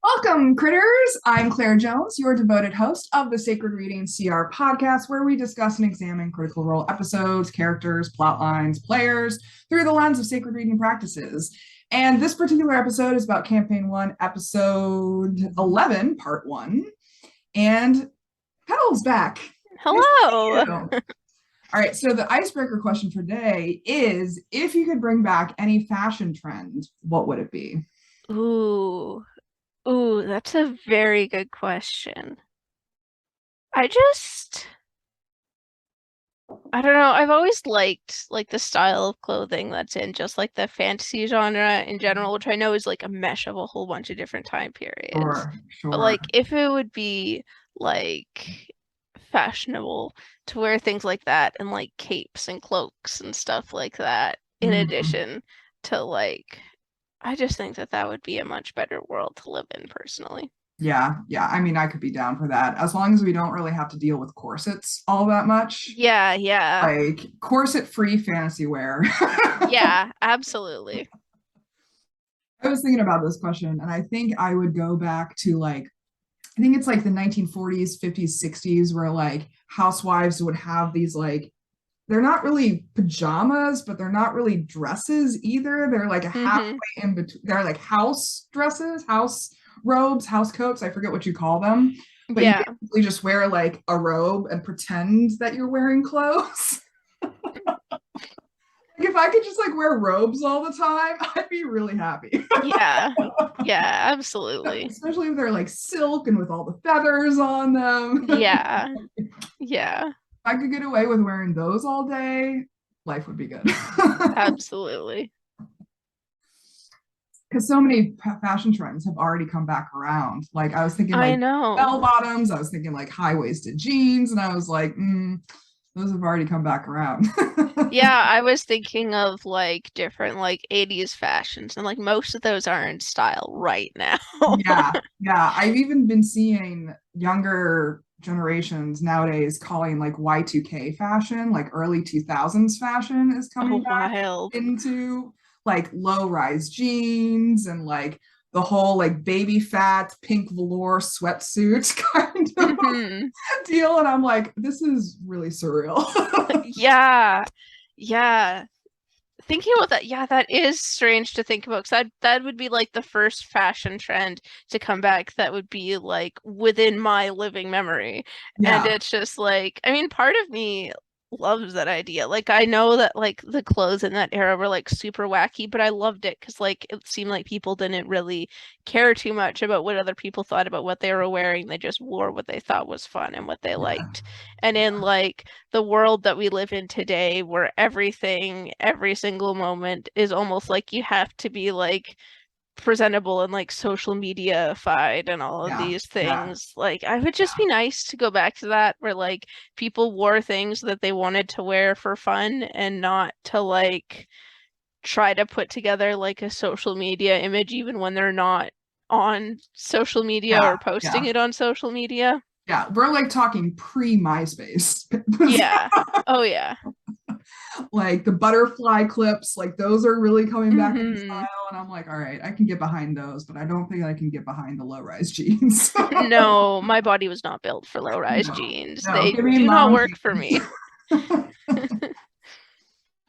Welcome, critters! I'm Claire Jones, your devoted host of the Sacred Reading CR podcast, where we discuss and examine Critical Role episodes, characters, plot lines, players through the lens of sacred reading practices. And this particular episode is about Campaign 1, Episode 11, Part 1. And Petall's back. Hello! Nice. All right, so the icebreaker question for today is, if you could bring back any fashion trend, what would it be? Ooh, that's a very good question. I just, I don't know, I've always liked like the style of clothing that's in just like the fantasy genre in general, which I know is like a mesh of a whole bunch of different time periods. But Sure. like if it would be like fashionable to wear things like that and like capes and cloaks and stuff like that, in addition to like I just think that that would be a much better world to live in personally. Yeah. I mean, I could be down for that as long as we don't really have to deal with corsets all that much. Yeah. Like corset-free fantasy wear. Yeah, absolutely. I was thinking about this question, and I think I would go back to I think it's like the 1940s, 50s, 60s, where like housewives would have these they're not really pajamas, but they're not really dresses either. They're like a halfway in between. They're like house dresses, house robes, house coats. I forget what you call them. But you Yeah. basically just wear like a robe and pretend that you're wearing clothes. Like if I could just like wear robes all the time, I'd be really happy. Yeah. Yeah, absolutely. Especially if they're like silk and with all the feathers on them. Yeah. Yeah. I could get away with wearing those all day, life would be good. Absolutely. Because so many fashion trends have already come back around. Like I was thinking I like know. bell bottoms, I was thinking like high-waisted jeans, and I was like, those have already come back around. Yeah, I was thinking of like different like 80s fashions and like most of those are in style right now. Yeah. I've even been seeing younger generations nowadays calling like Y2K fashion, like early 2000s fashion is coming Oh, back wild. into like low-rise jeans and like the whole like baby fat pink velour sweatsuit kind of deal. And I'm like, this is really surreal. Yeah. Yeah. Thinking about that, yeah, that is strange to think about because that would be like the first fashion trend to come back that would be like within my living memory. And Yeah. it's just like, I mean, part of me loves that idea. Like I know that like the clothes in that era were like super wacky, but I loved it because like it seemed like people didn't really care too much about what other people thought about what they were wearing. They just wore what they thought was fun and what they Yeah. liked. And in like the world that we live in today, where everything, every single moment is almost like you have to be like presentable and like social media-fied and all of these Yeah. things. Like, I would just be nice to go back to that where like people wore things that they wanted to wear for fun and not to like try to put together like a social media image even when they're not on social media or posting Yeah. it on social media. Yeah. We're like talking pre-MySpace. Yeah. Oh yeah. Like the butterfly clips, like those are really coming back into Hmm. style. And I'm like, all right, I can get behind those, but I don't think I can get behind the low-rise jeans. No, my body was not built for low-rise No, jeans. no, They give me do not mom work for jeans. me.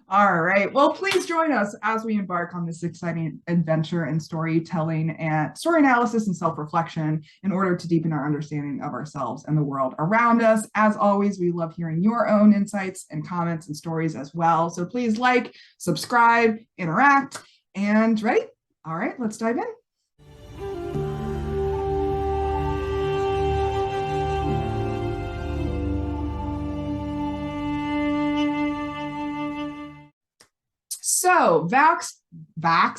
All right. Well, please join us as we embark on this exciting adventure in storytelling and story analysis and self-reflection in order to deepen our understanding of ourselves and the world around us. As always, we love hearing your own insights and comments and stories as well. So please like, subscribe, interact, and ready? All right, let's dive in. So, Vox Machina.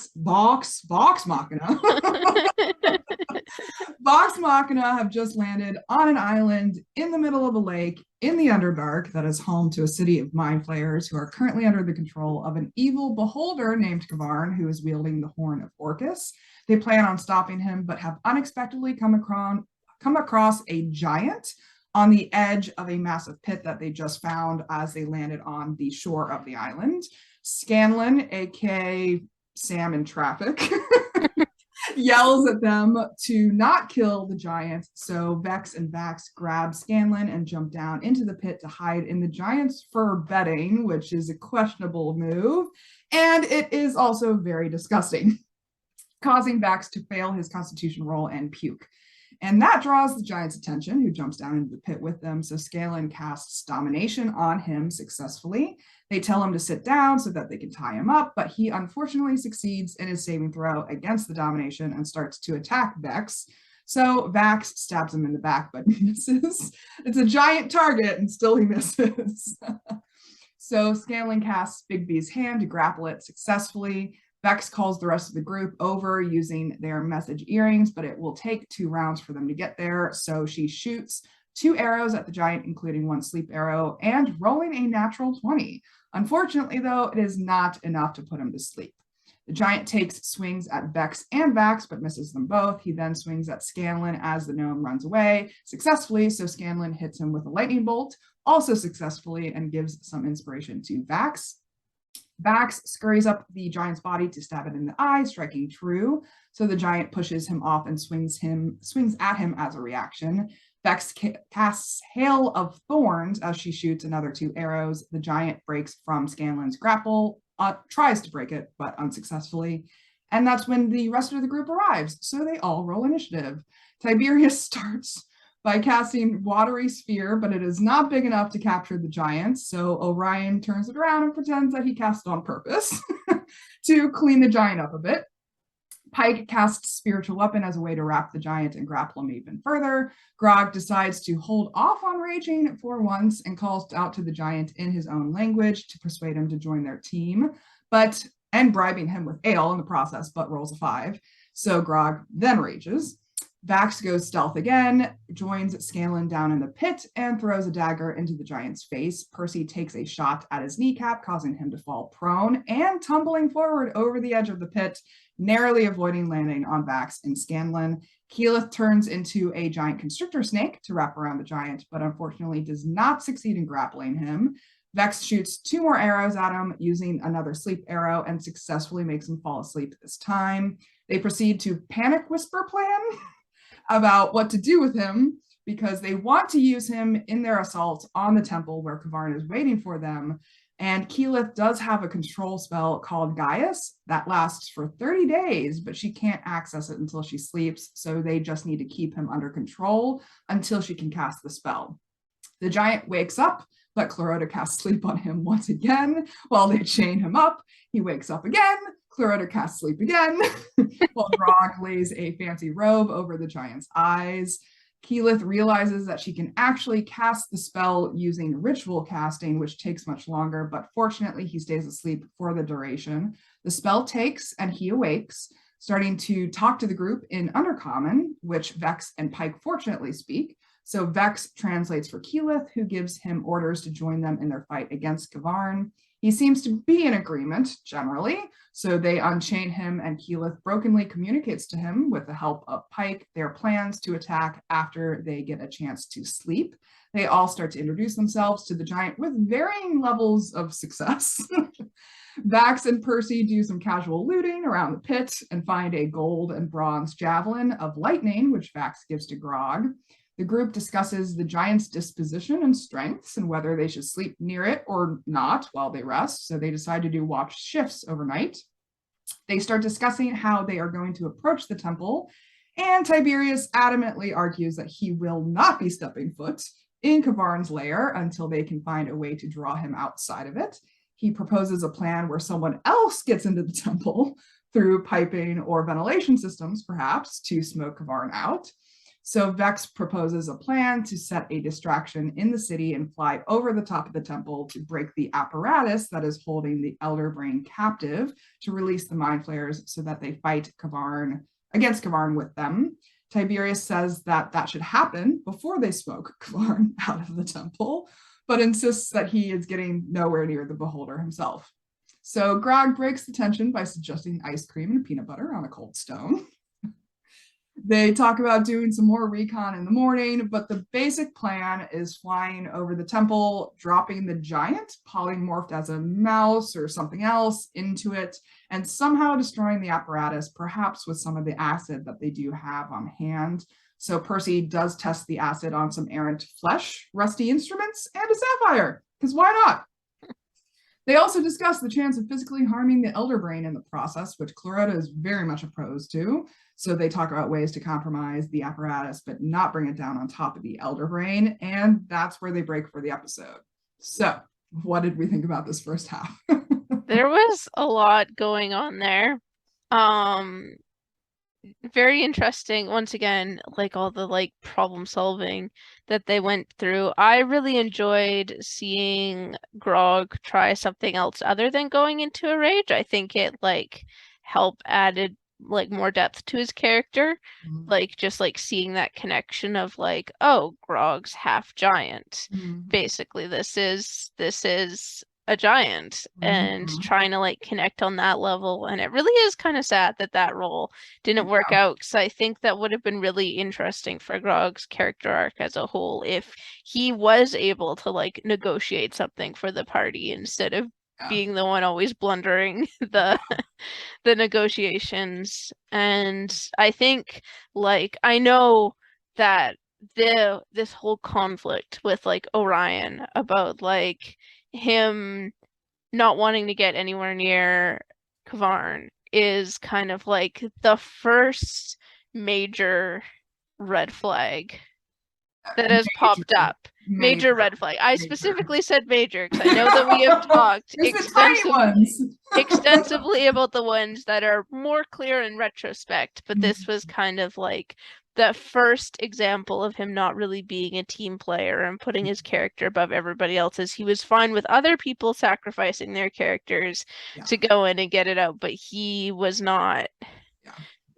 Vox Machina have just landed on an island in the middle of a lake in the Underdark that is home to a city of mind flayers who are currently under the control of an evil beholder named Kavarn, who is wielding the horn of Orcus. They plan on stopping him, but have unexpectedly come across a giant on the edge of a massive pit that they just found as they landed on the shore of the island. Scanlan, aka Sam in traffic, yells at them to not kill the giant. So Vex and Vax grab Scanlan and jump down into the pit to hide in the giant's fur bedding, which is a questionable move. And it is also very disgusting, causing Vax to fail his constitution roll and puke. And that draws the giant's attention, who jumps down into the pit with them. So Scanlan casts domination on him successfully. They tell him to sit down so that they can tie him up, but he unfortunately succeeds in his saving throw against the domination and starts to attack Vex. So Vax stabs him in the back, but misses. It's a giant target, and still he misses. So Scanlan casts Big B's hand to grapple it successfully. Vex calls the rest of the group over using their message earrings, but it will take 2 rounds for them to get there. So she shoots 2 arrows at the giant, including 1 sleep arrow, and rolling a natural 20. Unfortunately, though, it is not enough to put him to sleep. The giant takes swings at Vex and Vax, but misses them both. He then swings at Scanlan as the gnome runs away successfully, so Scanlan hits him with a lightning bolt, also successfully, and gives some inspiration to Vax. Vax scurries up the giant's body to stab it in the eye, striking true. So the giant pushes him off and swings at him as a reaction. Vex casts Hail of Thorns as she shoots another 2 arrows. The giant breaks from Scanlan's grapple, tries to break it, but unsuccessfully. And that's when the rest of the group arrives. So they all roll initiative. Tiberius starts by casting Watery Sphere, but it is not big enough to capture the giants. So Orion turns it around and pretends that he cast it on purpose to clean the giant up a bit. Pike casts Spiritual Weapon as a way to wrap the giant and grapple him even further. Grog decides to hold off on raging for once and calls out to the giant in his own language to persuade him to join their team, and bribing him with ale in the process, but rolls a 5. So Grog then rages. Vax goes stealth again, joins Scanlan down in the pit, and throws a dagger into the giant's face. Percy takes a shot at his kneecap, causing him to fall prone and tumbling forward over the edge of the pit, narrowly avoiding landing on Vax and Scanlan. Keyleth turns into a giant constrictor snake to wrap around the giant, but unfortunately does not succeed in grappling him. Vex shoots 2 more arrows at him using another sleep arrow and successfully makes him fall asleep this time. They proceed to panic whisper plan about what to do with him, because they want to use him in their assault on the temple where K'varn is waiting for them. And Keyleth does have a control spell called Gaius that lasts for 30 days, but she can't access it until she sleeps, so they just need to keep him under control until she can cast the spell. The giant wakes up, but Clarota casts sleep on him once again while they chain him up. He wakes up again. Clarota casts sleep again, while Grog lays a fancy robe over the giant's eyes. Keyleth realizes that she can actually cast the spell using ritual casting, which takes much longer, but fortunately he stays asleep for the duration. The spell takes and he awakes, starting to talk to the group in Undercommon, which Vex and Pike fortunately speak. So Vex translates for Keyleth, who gives him orders to join them in their fight against K'varn. He seems to be in agreement, generally, so they unchain him, and Keyleth brokenly communicates to him, with the help of Pike, their plans to attack after they get a chance to sleep. They all start to introduce themselves to the giant with varying levels of success. Vax and Percy do some casual looting around the pit and find a gold and bronze javelin of lightning, which Vax gives to Grog. The group discusses the giant's disposition and strengths and whether they should sleep near it or not while they rest, so they decide to do watch shifts overnight. They start discussing how they are going to approach the temple, and Tiberius adamantly argues that he will not be stepping foot in K'varn's lair until they can find a way to draw him outside of it. He proposes a plan where someone else gets into the temple through piping or ventilation systems, perhaps, to smoke K'varn out. So Vex proposes a plan to set a distraction in the city and fly over the top of the temple to break the apparatus that is holding the Elder Brain captive to release the Mind Flayers so that they fight against K'varn with them. Tiberius says that that should happen before they smoke K'varn out of the temple, but insists that he is getting nowhere near the beholder himself. So Grog breaks the tension by suggesting ice cream and peanut butter on a cold stone. They talk about doing some more recon in the morning, but the basic plan is flying over the temple, dropping the giant, polymorphed as a mouse or something else, into it, and somehow destroying the apparatus, perhaps with some of the acid that they do have on hand. So Percy does test the acid on some errant flesh, rusty instruments, and a sapphire, because why not? They also discuss the chance of physically harming the elder brain in the process, which Clarota is very much opposed to. So they talk about ways to compromise the apparatus, but not bring it down on top of the elder brain. And that's where they break for the episode. So what did we think about this first half? There was a lot going on there. Um, very interesting. Once again, like all the like problem solving that they went through. I really enjoyed seeing Grog try something else other than going into a rage. I think it like helped added like more depth to his character. Like just like seeing that connection of like, oh, Grog's half giant. Basically, this is a giant and trying to like connect on that level. And it really is kind of sad that that role didn't work out because I think that would have been really interesting for Grog's character arc as a whole if he was able to like negotiate something for the party instead of being the one always blundering the negotiations. And I think like I know that this whole conflict with like Orion about like him not wanting to get anywhere near Kavarn is kind of like the first major red flag that has popped up. Major red flag. I specifically said major because I know that we have talked extensively about the ones that are more clear in retrospect, but this was kind of like the first example of him not really being a team player and putting his character above everybody else's. He was fine with other people sacrificing their characters to go in and get it out, but he was not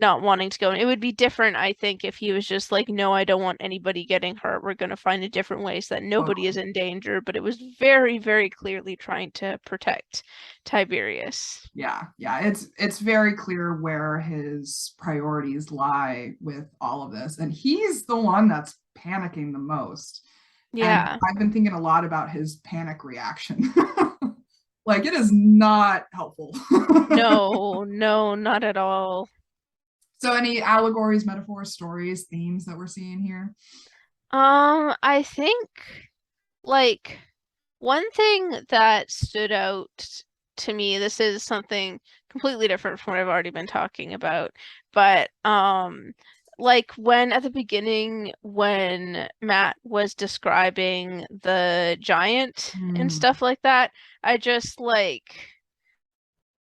wanting to go. And it would be different, I think, if he was just like, no, I don't want anybody getting hurt. We're going to find a different way so that nobody is in danger. But it was very, very clearly trying to protect Tiberius. Yeah, it's very clear where his priorities lie with all of this, and he's the one that's panicking the most. Yeah, and I've been thinking a lot about his panic reaction. Like, it is not helpful. No, not at all. So any allegories, metaphors, stories, themes that we're seeing here? I think like one thing that stood out to me, this is something completely different from what I've already been talking about, but like when at the beginning when Matt was describing the giant and stuff like that, I just like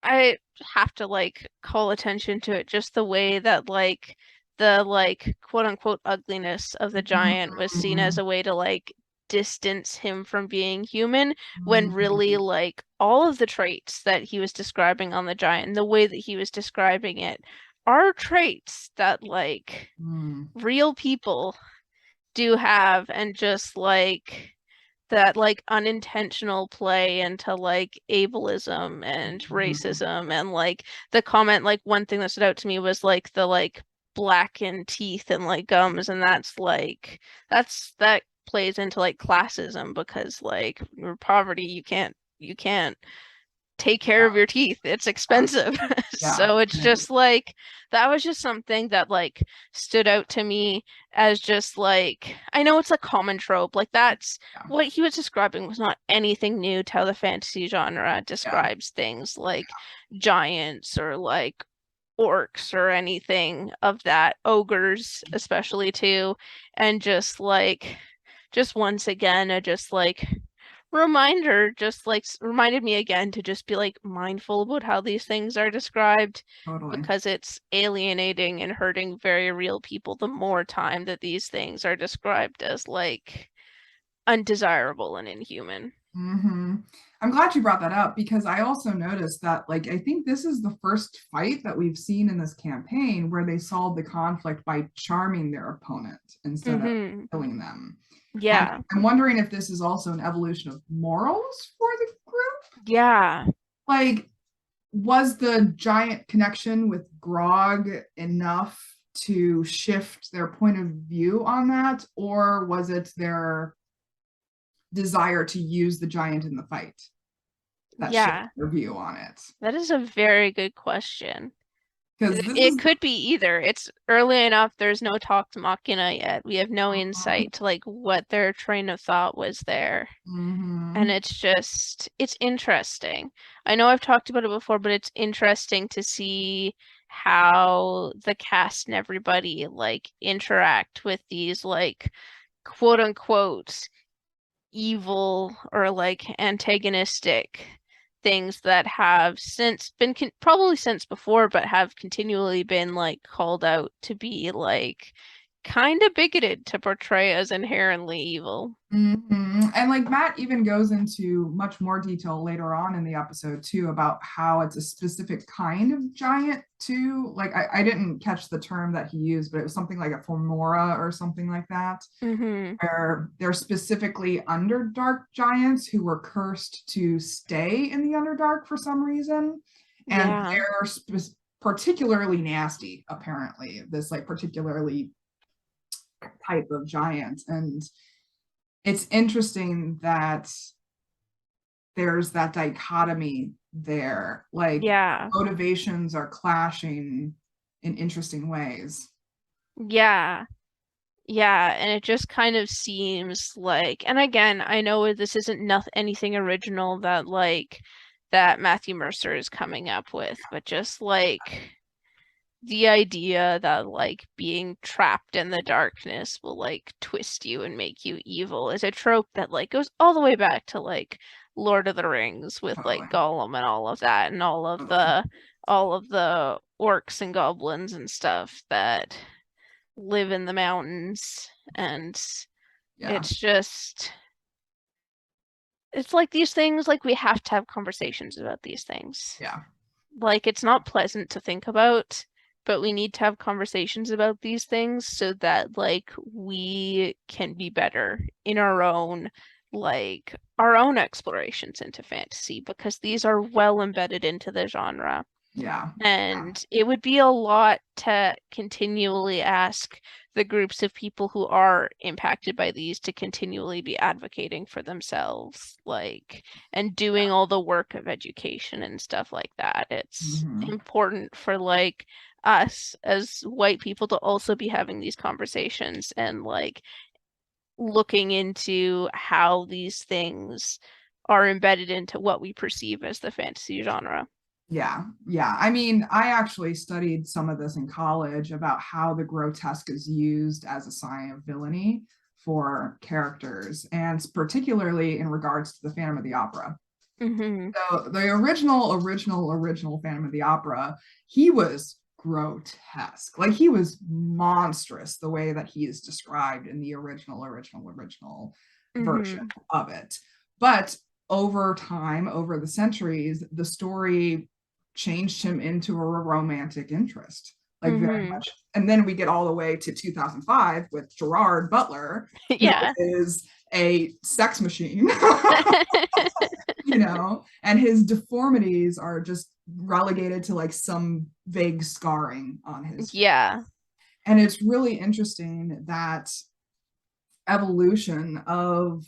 I have to like call attention to it, just the way that like the like quote unquote ugliness of the giant was seen as a way to like distance him from being human, when really like all of the traits that he was describing on the giant and the way that he was describing it are traits that like real people do have, and just like that like unintentional play into like ableism and racism. And like the comment, like one thing that stood out to me was like the like blackened teeth and like gums, and that plays into like classism, because like poverty, you can't take care of your teeth. It's expensive. So it's just like that was just something that like stood out to me as just like, I know it's a common trope. Like that's what he was describing was not anything new to how the fantasy genre describes things like giants or like orcs or anything of that, ogres especially too. And just like just once again a just like reminder, just like reminded me again to just be like mindful about how these things are described, because it's alienating and hurting very real people the more time that these things are described as like undesirable and inhuman. I'm glad you brought that up, because I also noticed that, like, I think this is the first fight that we've seen in this campaign where they solve the conflict by charming their opponent instead of killing them. Yeah. And I'm wondering if this is also an evolution of morals for the group. Yeah. Like, was the giant connection with Grog enough to shift their point of view on that, or was it their desire to use the giant in the fight that shifted Yeah, their view on it? that is a very good question. Because It, this it is could be either. It's early enough, there's no Talk Machina yet. We have no insight to like what their train of thought was there. And mhm, it's interesting. I know I've talked about it before, but it's interesting to see how the cast and everybody like interact with these like quote unquote evil or like antagonistic things that have since been probably since before, but have continually been like called out to be like kind of bigoted to portray as inherently evil. And like Matt even goes into much more detail later on in the episode too about how it's a specific kind of giant too. Like I didn't catch the term that he used, but it was something like a formora or something like that, Mm-hmm. where they're specifically Underdark giants who were cursed to stay in the Underdark for some reason. And Yeah. they're particularly nasty, apparently, this like particularly type of giant. And it's interesting that there's that dichotomy there. Like Yeah. motivations are clashing in interesting ways. Yeah. Yeah, and it just kind of seems like, and again, I know this isn't nothing anything original that like that Matthew Mercer is coming up with, but just like the idea that like being trapped in the darkness will like twist you and make you evil is a trope that like goes all the way back to like Lord of the Rings with Totally. like Gollum and all of that and Totally. all of the orcs and goblins and stuff that live in the mountains and Yeah. it's just it's like these things like we have to have conversations about these things. Yeah. Like it's not pleasant to think about, but we need to have conversations about these things so that like we can be better in our own explorations into fantasy because these are well embedded into the genre. Yeah. And it would be a lot to continually ask the groups of people who are impacted by these to continually be advocating for themselves, like, and doing all the work of education and stuff like that. It's Mhm. important for like us as white people to also be having these conversations and like looking into how these things are embedded into what we perceive as the fantasy genre. Yeah, yeah. I mean, I actually studied some of this in college about how the grotesque is used as a sign of villainy for characters, and particularly in regards to the Phantom of the Opera. Hmm. So the original Phantom of the Opera, he was grotesque. Like he was monstrous the way that he is described in the original version Hmm. of it. But over time, over the centuries, the story changed him into a romantic interest, like very Hmm. much. And then we get all the way to 2005 with Gerard Butler, who Yeah. is a sex machine. And his deformities are just relegated to like some vague scarring on his face. Yeah. And it's really interesting that evolution of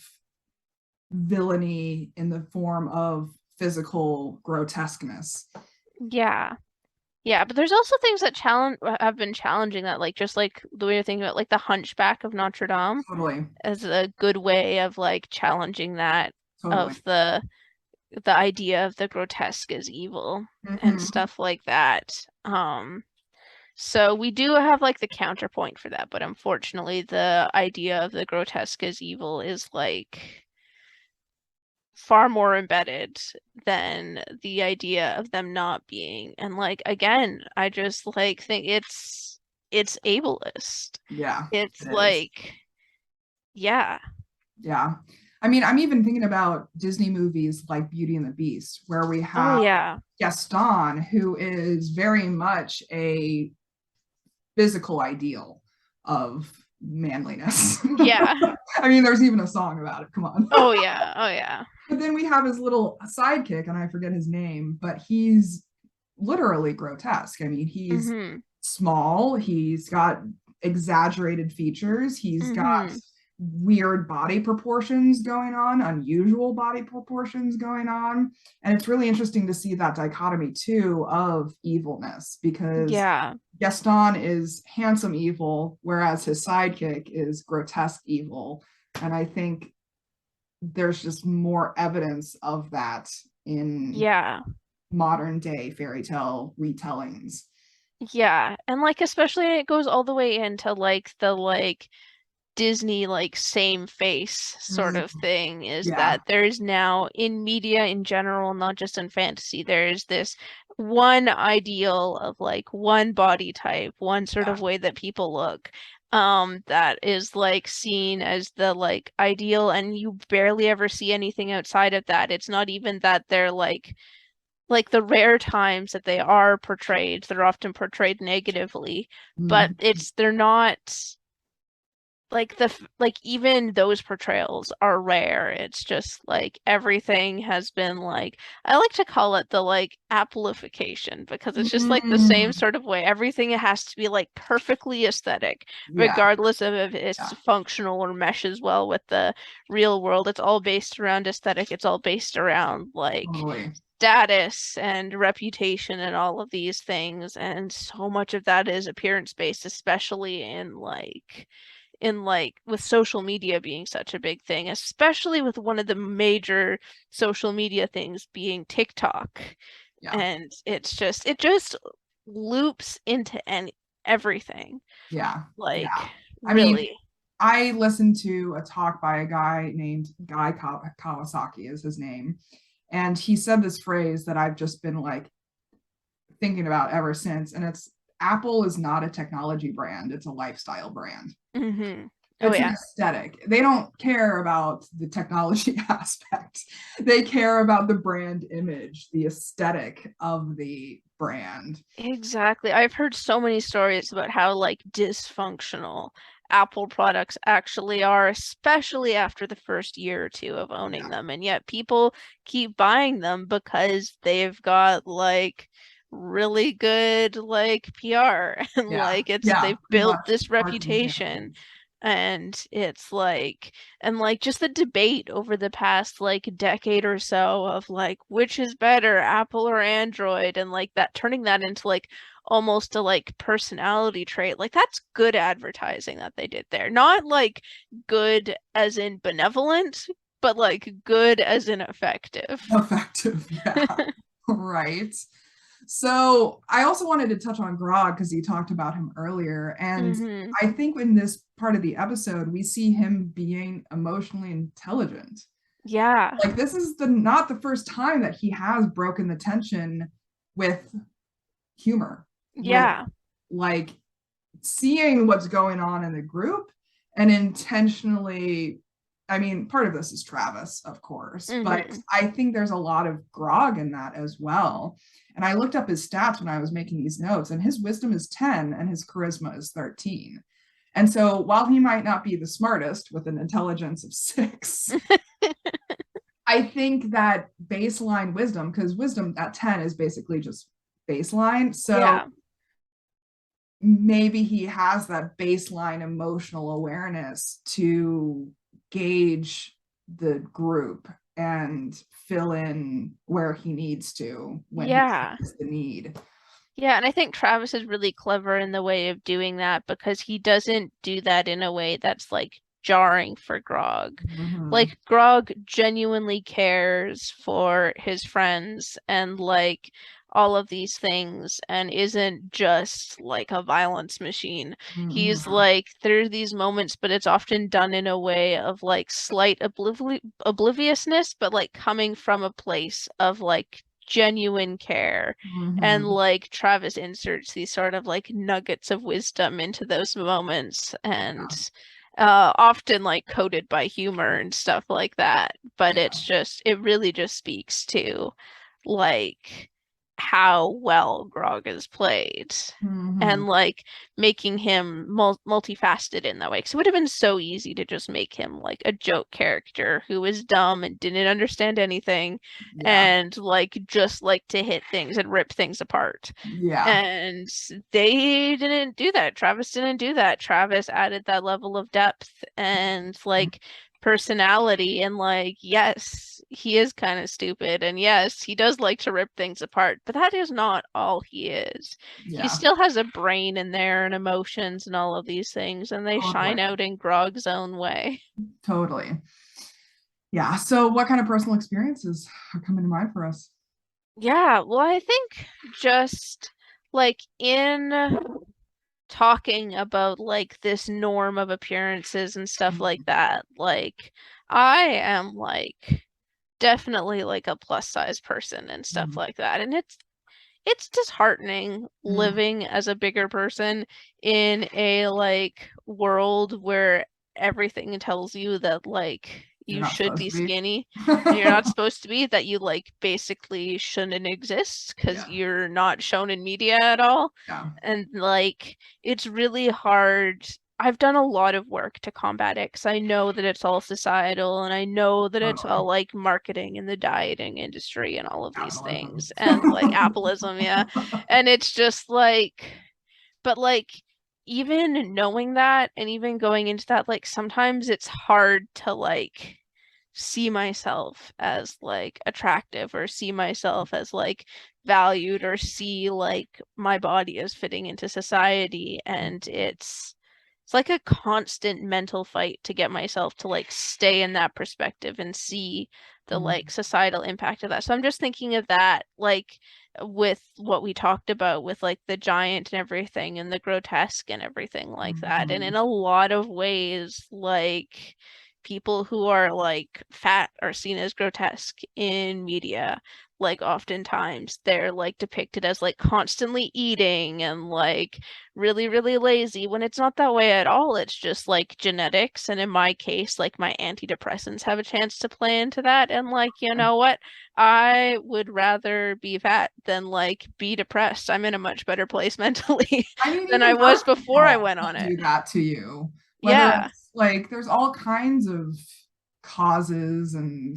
villainy in the form of physical grotesqueness. Yeah. Yeah, but there's also things that challenge have been challenging that like just like the way you're thinking about like the Hunchback of Notre Dame Totally, as a good way of like challenging that totally. of the idea of the grotesque as evil and Mm-hmm. stuff like that. So we do have like the counterpoint for that, but unfortunately the idea of the grotesque as evil is like far more embedded than the idea of them not being. And like again, I just like think it's ableist. Yeah, It's it is. like yeah. Yeah. I mean, I'm even thinking about Disney movies like Beauty and the Beast, where we Oh have yeah. Gaston, who is very much a physical ideal of manliness. Yeah. I mean, there's even a song about it. Come on. Oh yeah. Oh yeah. But then we have his little sidekick, and I forget his name, but he's literally grotesque. I mean, he's Hmm. small. He's got exaggerated features. He's got Mm-hmm. weird body proportions going on, unusual body proportions going on. And it's really interesting to see that dichotomy too of evilness, because Yeah. Gaston is handsome evil, whereas his sidekick is grotesque evil. And I think there's just more evidence of that in Yeah. modern day fairy tale retellings. Yeah. And like especially it goes all the way into like the like Disney like same face sort Mm, of thing is yeah, that there's now in media in general, not just in fantasy, there's this one ideal of like one body type, one sort yeah. of way that people look, that is like seen as the like ideal, and you barely ever see anything outside of that. It's not even that they're like the rare times that they are portrayed, they're often portrayed negatively, but Mm, they're not like like even those portrayals are rare. It's just like everything has been like I like to call it the like Appleification because it's just like the same mm, sort of way. Everything has to be like perfectly aesthetic, yeah, regardless of if it's yeah, functional or meshes well with the real world. It's all based around aesthetic. It's all based around like totally. status and reputation and all of these things. And so much of that is appearance based, especially in like with social media being such a big thing, especially with one of the major social media things being TikTok. Yeah, And it just loops into everything. yeah, Like yeah. I mean, really. I listened to a talk by a guy named Kawasaki is his name. And he said this phrase that I've just been like thinking about ever since. And it's Apple is not a technology brand, it's a lifestyle brand. Hmm. Oh It's an yeah. aesthetic. They don't care about the technology aspect. They care about the brand image, the aesthetic of the brand. Exactly. I've heard so many stories about how like dysfunctional Apple products actually are, especially after the first year or two of owning Yeah. them. And yet people keep buying them because they've got like really good like PR and Yeah. like Yeah. they've Pretty built much this marketing reputation. campaigns. And it's like, and like just the debate over the past like decade or so of like which is better, Apple or Android, and like that turning that into like almost a like personality trait. Like that's good advertising that they did there. Not like good as in benevolent, but like good as in effective. Effective. Yeah. Right. So I also wanted to touch on Grog because you talked about him earlier. And Hmm. I think in this part of the episode, we see him being emotionally intelligent. Yeah. Like this is the not the first time that he has broken the tension with humor, with Yeah. like seeing what's going on in the group and intentionally, I mean, part of this is Travis, of course, but Hmm. I think there's a lot of Grog in that as well. And I looked up his stats when I was making these notes, and his wisdom is 10 and his charisma is 13. And so while he might not be the smartest with an intelligence of 6, I think that baseline wisdom, because wisdom at 10 is basically just baseline. So Yeah. maybe he has that baseline emotional awareness to gauge the group and fill in where he needs to when he Yeah. sees the need. Yeah, and I think Travis is really clever in the way of doing that because he doesn't do that in a way that's like jarring for Grog. Mm-hmm. Like Grog genuinely cares for his friends and like all of these things and isn't just like a violence machine. He's Mm-hmm. like there are these moments, but it's often done in a way of like slight obliviousness, but like coming from a place of like genuine care. And Mm-hmm. like Travis inserts these sort of like nuggets of wisdom into those moments and Yeah. often like coded by humor and stuff like that. But Yeah. it really just speaks to like how well Grog is played Mhm. and like making him multifaceted in that way. Because it would have been so easy to just make him like a joke character who was dumb and didn't understand anything Yeah. and like just like to hit things and rip things apart. Yeah. And they didn't do that. Travis didn't do that. Travis added that level of depth and like personality and like yes, he is kind of stupid and yes, he does like to rip things apart, but that is not all he is. He Yeah. still has a brain in there and emotions and all of these things, and they Totally. shine out in Grog's own way. Totally. Yeah. So what kind of personal experiences are coming to mind for us? Yeah, well, I think just like in talking about like this norm of appearances and stuff like Mhm. that, like I am like definitely like a plus size person and stuff Mhm. like that. And it's disheartening Mhm. living as a bigger person in a like world where everything tells you that like You're you not should supposed be to be. skinny and you're not supposed to be, that you like basically shouldn't exist because Yeah. you're not shown in media at all. Yeah. And like it's really hard. I've done a lot of work to combat it because I know that it's all societal and I know that it's Totally. all like marketing in the dieting industry and all of these Capitalism. things and like appealism, yeah. And it's just like, but like even knowing that and even going into that, like sometimes it's hard to like see myself as like attractive or see myself as like valued or see like my body as fitting into society, and it's like a constant mental fight to get myself to like stay in that perspective and see the like Mhm. societal impact of that. So I'm just thinking of that like with what we talked about with like the giant and everything and the grotesque and everything like that. And in Mhm. a lot of ways, like people who are like fat are seen as grotesque in media. Like oftentimes they're like depicted as like constantly eating and like really, really lazy when it's not that way at all. It's just like genetics. And in my case, like my antidepressants have a chance to play into that. And like, you know what? I would rather be fat than like be depressed. I'm in a much better place mentally I mean, than I even was birth before I control went on can it. do that to you. Whether Yeah. it's like there's all kinds of causes and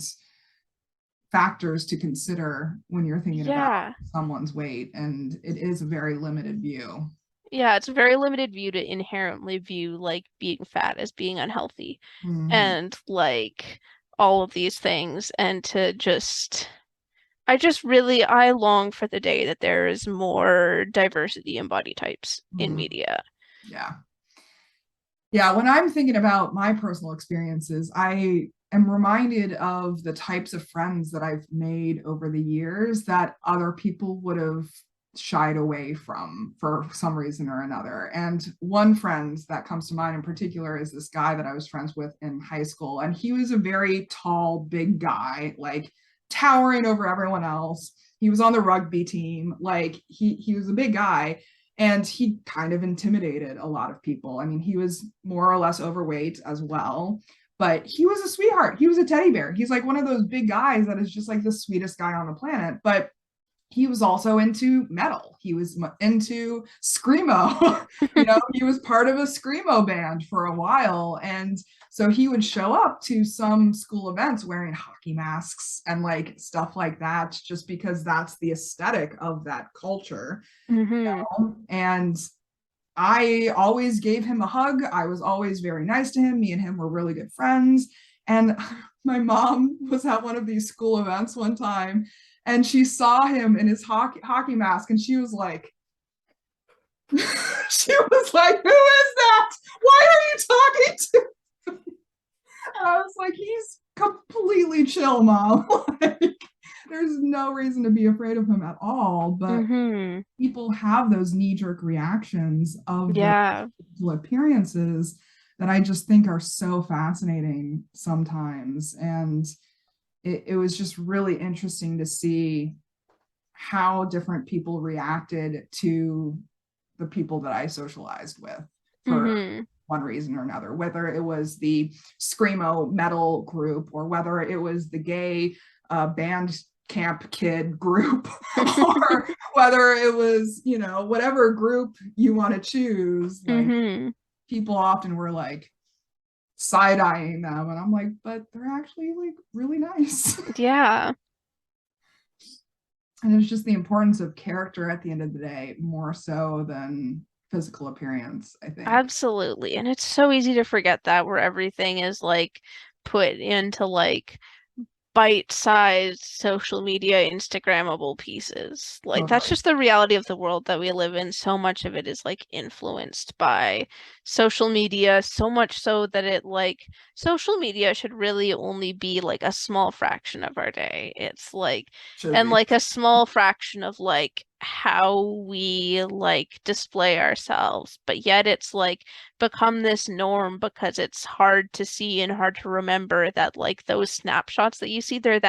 factors to consider when you're thinking about Yeah. someone's weight, and it is a very limited view. Yeah, it's a very limited view to inherently view like being fat as being unhealthy Mhm. and like all of these things, and to just I just really I long for the day that there is more diversity in body types in Mhm. media. Yeah. Yeah, when I'm thinking about my personal experiences, I am reminded of the types of friends that I've made over the years that other people would have shied away from for some reason or another. And one friend that comes to mind in particular is this guy that I was friends with in high school. And he was a very tall, big guy, like towering over everyone else. He was on the rugby team. Like he was a big guy, and he kind of intimidated a lot of people. I mean, he was more or less overweight as well, but he was a sweetheart. He was a teddy bear. He's like one of those big guys that is just like the sweetest guy on the planet. But he was also into metal. He was into screamo. He was part of a screamo band for a while, and so he would show up to some school events wearing hockey masks and like stuff like that, just because that's the aesthetic of that culture. Hmm. And I always gave him a hug. I was always very nice to him. Me and him were really good friends. And my mom was at one of these school events one time, and she saw him in his hockey mask, and she was like, she was like, "Who is that? Why are you talking to?" And I was like, "He's completely chill, mom. Like, there's no reason to be afraid of him at all." But Hmm. people have those knee-jerk reactions of the Yeah. appearances that I just think are so fascinating sometimes. And it was just really interesting to see how different people reacted to the people that I socialized with for Hmm. one reason or another, whether it was the screamo metal group or whether it was the gay band camp kid group or whether it was, whatever group you want to choose, like Mm-hmm. people often were like side-eyeing them and I'm like, but they're actually like really nice. Yeah. And it's just the importance of character at the end of the day, more so than physical appearance, I think. Absolutely. And it's so easy to forget that where everything is like put into like bite-sized social media Instagrammable pieces. Like that's Totally. just the reality of the world that we live in. So much of it is like influenced by social media, so much so that it like social media should really only be like a small fraction of our day. It's like Should and be. like a small fraction of like how we like display ourselves. But yet it's like become this norm because it's hard to see and hard to remember that like those snapshots that you see, they're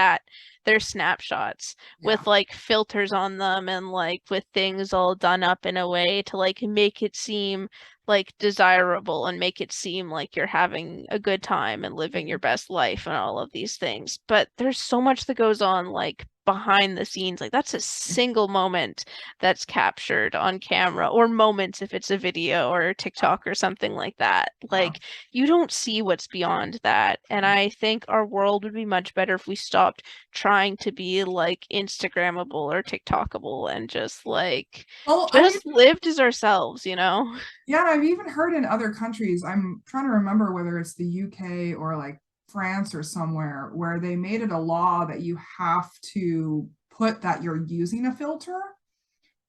snapshots Yeah. with like filters on them and like with things all done up in a way to like make it seem like desirable and make it seem like you're having a good time and living your best life and all of these things. But there's so much that goes on like behind the scenes. Like that's a single moment that's captured on camera or moments if it's a video or TikTok or something like that. Yeah. Like you don't see what's beyond that. And I think our world would be much better if we stopped trying to be like Instagrammable or TikTokable and just like Well, just lived as ourselves, you know? yeah, I've even heard in other countries, I'm trying to remember whether it's the UK or like France or somewhere, where they made it a law that you have to put that you're using a filter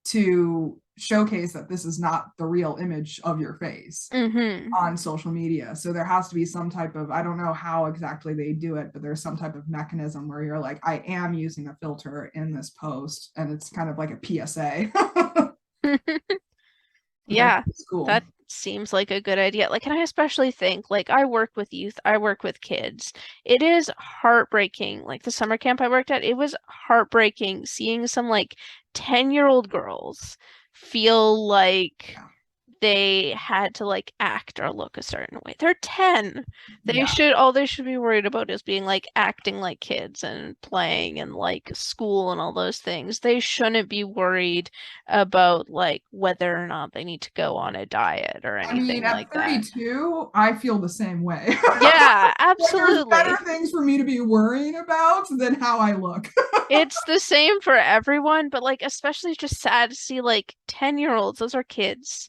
to showcase that this is not the real image of your face Mm-hmm. on social media. So there has to be some type of, I don't know how exactly they do it, but there's some type of mechanism where you're like, I am using a filter in this post. And it's kind of like a PSA, which I think Yeah, is cool. that seems like a good idea. Like, and I especially think, like, I work with youth, I work with kids. It is heartbreaking. Like, the summer camp I worked at, it was heartbreaking seeing some, like, 10-year-old girls feel like Yeah. they had to like act or look a certain way. They're 10. Yeah. All they should be worried about is being like acting like kids and playing and like school and all those things. They shouldn't be worried about like whether or not they need to go on a diet or I mean, anything at like that. 32, I feel the same way. Yeah, Like, there's better absolutely. things for me to be worrying about than how I look. It's the same for everyone, but like especially just sad to see like 10-year-olds, those are kids.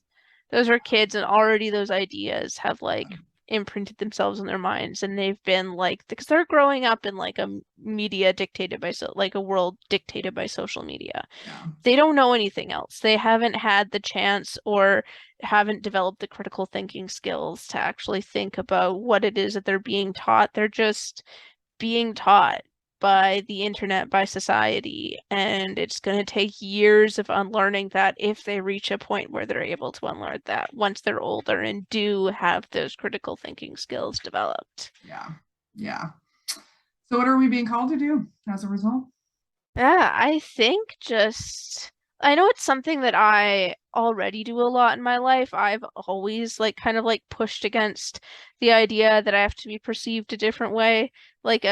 Those are kids and already those ideas have like imprinted themselves in their minds and they've been like because they're growing up in like a media dictated by so like a world dictated by social media. Yeah. They don't know anything else. They haven't had the chance or haven't developed the critical thinking skills to actually think about what it is that they're being taught. They're just being taught by the internet, by society, and it's going to take years of unlearning that if they reach a point where they're able to unlearn that once they're older and do have those critical thinking skills developed. Yeah. Yeah. So, what are we being called to do as a result? Yeah, I think just I know it's something that I already do a lot in my life. I've always like kind of like pushed against the idea that I have to be perceived a different way, like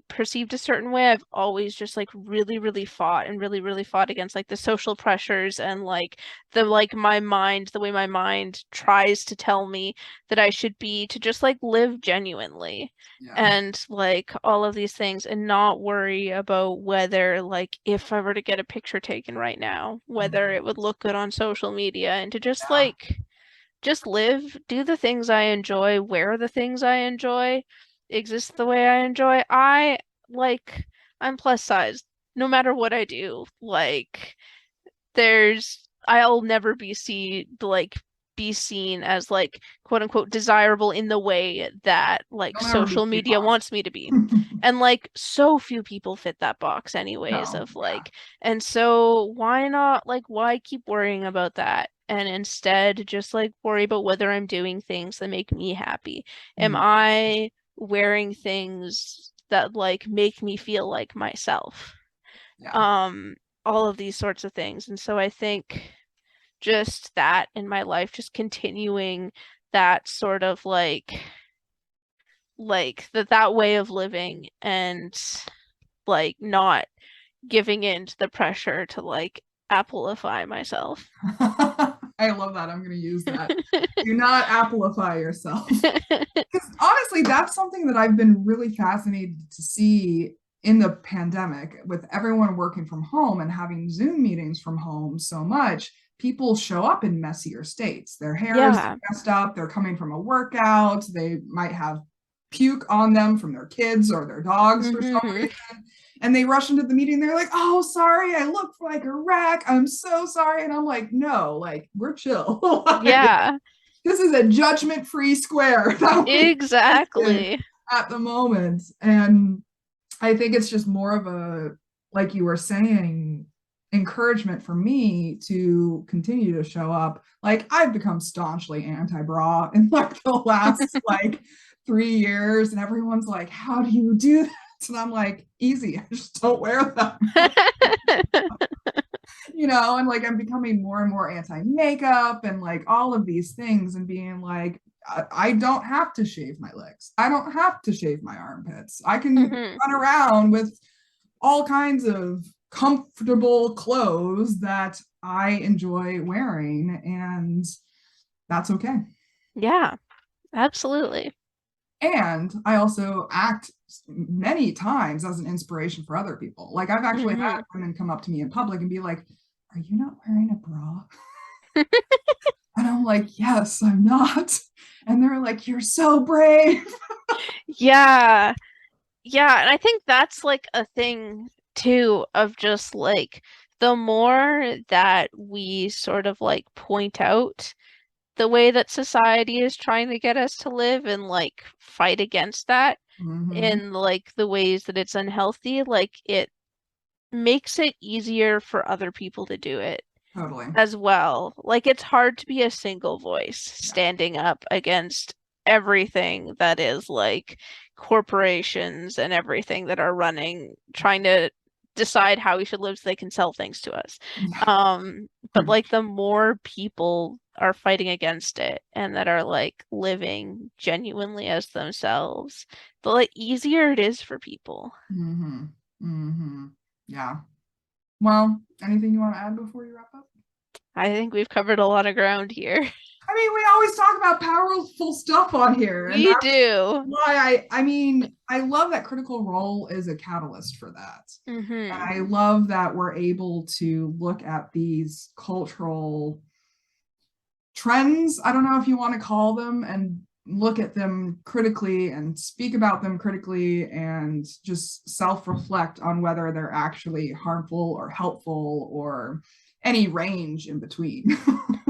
perceived a certain way. I've always just like really, really fought and really, really fought against like the social pressures and like the like my mind, the way my mind tries to tell me that I should be to just like live genuinely Yeah. and like all of these things and not worry about whether like if I were to get a picture taken right now, whether it would look good on social media and to just Yeah. like just live, do the things I enjoy, wear the things I enjoy, exist the way I enjoy. Like I'm plus size no matter what I do. Like I'll never be seen as like quote unquote desirable in the way that like You'll never be social media K-pop. wants me to be. And like so few people fit that box anyways No. of Yeah. like and so why not like why keep worrying about that and instead just like worry about whether I'm doing things that make me happy. Am Mm. I wearing things that like make me feel like myself? Yeah. Um all of these sorts of things. And so I think just that in my life, just continuing that sort of like that way of living and like not giving in to the pressure to like Applify myself. I love that. I'm going to use that. Do not Applify yourself. Because honestly, that's something that I've been really fascinated to see in the pandemic with everyone working from home and having Zoom meetings from home so much. People show up in messier states. Their hair is Yeah. messed up. They're coming from a workout. They might have puke on them from their kids or their dogs for some Hmm. reason. And they rush into the meeting. They're like, oh, sorry, I look like a wreck. I'm so sorry. And I'm like, no, like, we're chill. Like, Yeah, this is a judgment-free square that we in exactly. at the moment. And I think it's just more of a, like you were saying, encouragement for me to continue to show up. Like I've become staunchly anti-bra in like the last like 3 years, and everyone's like, how do you do that? And I'm like, easy, I just don't wear them. And like I'm becoming more and more anti-makeup and like all of these things, and being like, I don't have to shave my legs. I don't have to shave my armpits. I can Hmm. run around with all kinds of comfortable clothes that I enjoy wearing, and that's okay. Yeah, absolutely. And I also act many times as an inspiration for other people. Like I've actually had Hmm. women come up to me in public and be like, are you not wearing a bra? And I'm like, yes, I'm not. And they're like, you're so brave. Yeah. Yeah, and I think that's like a thing too of just like the more that we sort of like point out the way that society is trying to get us to live and like fight against that Mm-hmm. in like the ways that it's unhealthy, like it makes it easier for other people to do it Totally. as well. Like it's hard to be a single voice Yeah. standing up against everything that is like corporations and everything that are running, trying to decide how we should live so they can sell things to us. Yeah. But like the more people are fighting against it and that are like living genuinely as themselves, the like easier it is for people. Mm-hmm. Mm-hmm. Yeah. Well, anything you want to add before you wrap up? I think we've covered a lot of ground here. I mean, we always talk about powerful stuff on here, and We that's do. why I mean, I love that Critical Role is a catalyst for that. Hmm. And I love that we're able to look at these cultural trends, I don't know if you want to call them, and look at them critically and speak about them critically and just self-reflect on whether they're actually harmful or helpful or any range in between.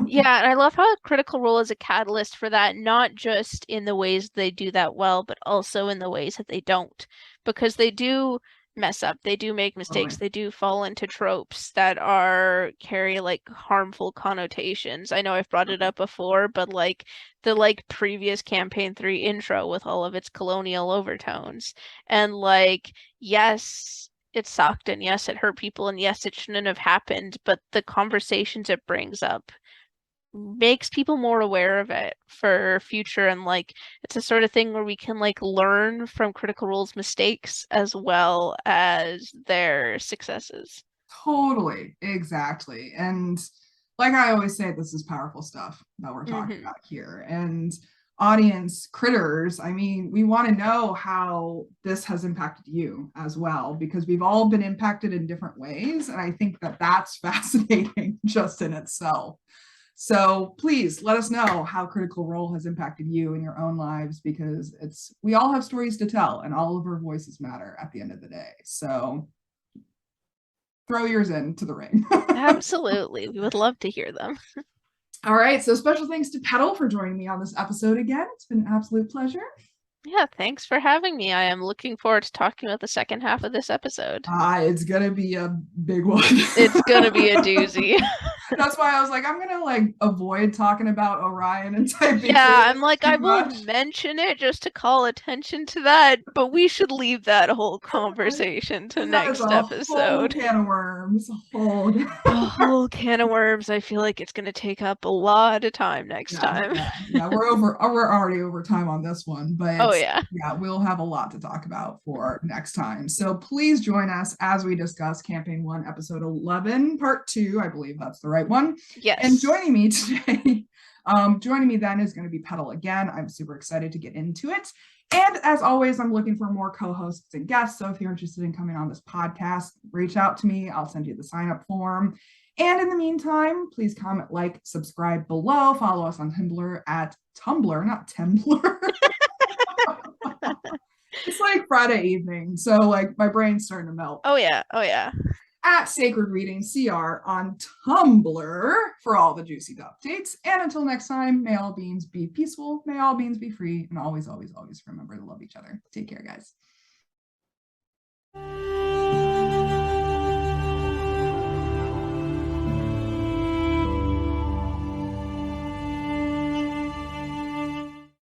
Yeah, and I love how Critical Role is a catalyst for that, not just in the ways they do that well, but also in the ways that they don't. Because they do mess up, they do make mistakes, Totally. they do fall into tropes that are carry like harmful connotations. I know I've brought it up before, but like the like previous Campaign 3 intro with all of its colonial overtones. And like, yes, it sucked and yes, it hurt people and yes, it shouldn't have happened, but the conversations it brings up makes people more aware of it for future and like it's a sort of thing where we can like learn from Critical Role's mistakes as well as their successes. Totally, exactly. And like I always say, this is powerful stuff that we're talking Hmm. about here. And audience critters, I mean, we want to know how this has impacted you as well, because we've all been impacted in different ways. And I think that that's fascinating just in itself. So please let us know how Critical Role has impacted you in your own lives, because we all have stories to tell and all of our voices matter at the end of the day. So throw yours into the ring. Absolutely. We would love to hear them. All right. So special thanks to Petall for joining me on this episode again. It's been an absolute pleasure. Yeah, thanks for having me. I am looking forward to talking about the second half of this episode. It's going to be a big one. It's gonna be a doozy. That's why I was like, I'm gonna like avoid talking about Orion and Tiberius Yeah, I'm like, too I will much. mention it just to call attention to that, but we should leave that whole conversation to Because that is next a whole episode. can of worms. A whole A whole can of worms. I feel like it's going to take up a lot of time next yeah, time. yeah. We're already over time on this one, Oh, but yeah. yeah, we'll have a lot to talk about for next time. So please join us as we discuss Campaign 1, Episode 11, Part 2. I believe that's the right one. And Yes. joining me today, joining me then is going to be Petall again. I'm super excited to get into it. And as always, I'm looking for more co-hosts and guests. So if you're interested in coming on this podcast, reach out to me. I'll send you the sign-up form. And in the meantime, please comment, like, subscribe below. Follow us on Tumblr at Tumblr, not Tumblr. It's like Friday evening, so like my brain's starting to melt. Oh, yeah. Oh, yeah. At Sacred Reading CR on Tumblr for all the juicy updates. And until next time, may all beings be peaceful, may all beings be free, and always, always, always remember to love each other. Take care, guys.